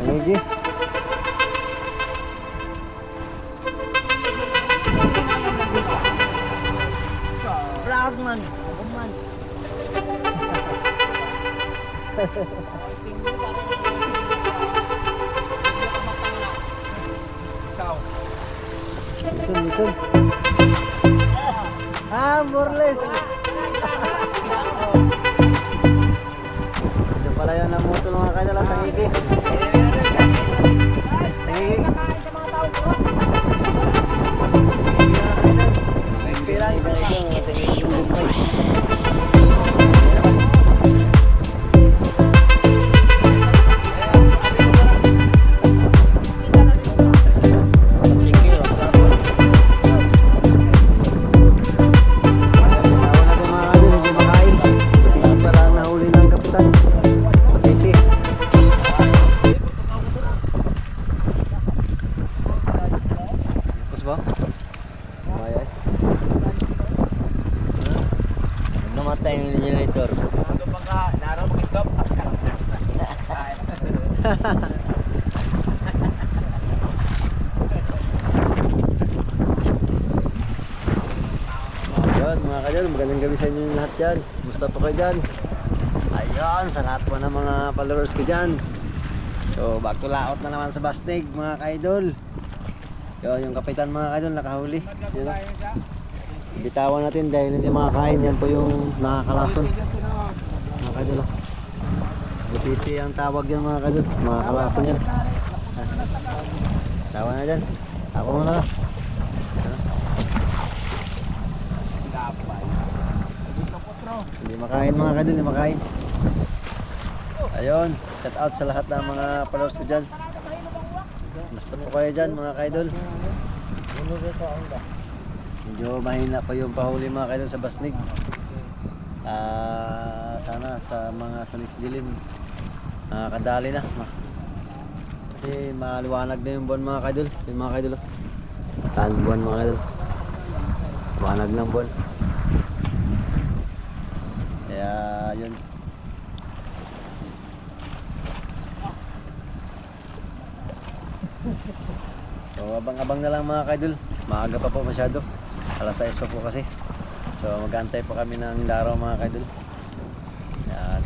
Tangigi. Proud man. Ako man. Listen. More or less. Ito pala yun ang moto mga kailan lang, tangigi. Tangigi. Ba? Ay. Namatay yung generator. Ano pa ka? Naraw mag-stop. Ayun mga kadyan, magandang gabi sa inyo lahat dyan. Kumusta po kayo dyan? Ayun, sa lahat po ng mga followers ko dyan. So back to laot na naman sa Basnig mga ka-idol. Yun, yung kapitan mga kaidol nakahuli. Yun, bitawan natin dahil hindi makakain. Yan po yung nakakalason mga kaidol. Butiti ang tawag yan mga kaidol. Makakalason yan. Tawa na dyan. Ako muna. Hindi makain mga kaidol. Hindi makain. Ayun, shout out sa lahat ng mga followers ko dyan. Basta po kayo dyan mga kaidol. Medyo mahina pa yung pahuli mga kaidol sa Basnig. Sana sa mga salis dilim kadali na. Kasi maliwanag na yung buwan mga kaidol. Yung mga kaidol, tahan buwan mga kaidol. Liwanag ng buwan. Kaya yun. So abang-abang na lang mga kaidol. Maaga pa po masyado. Alas 6 pa po kasi. So mag-aantay po kami ng laraw mga kaidol. Yan.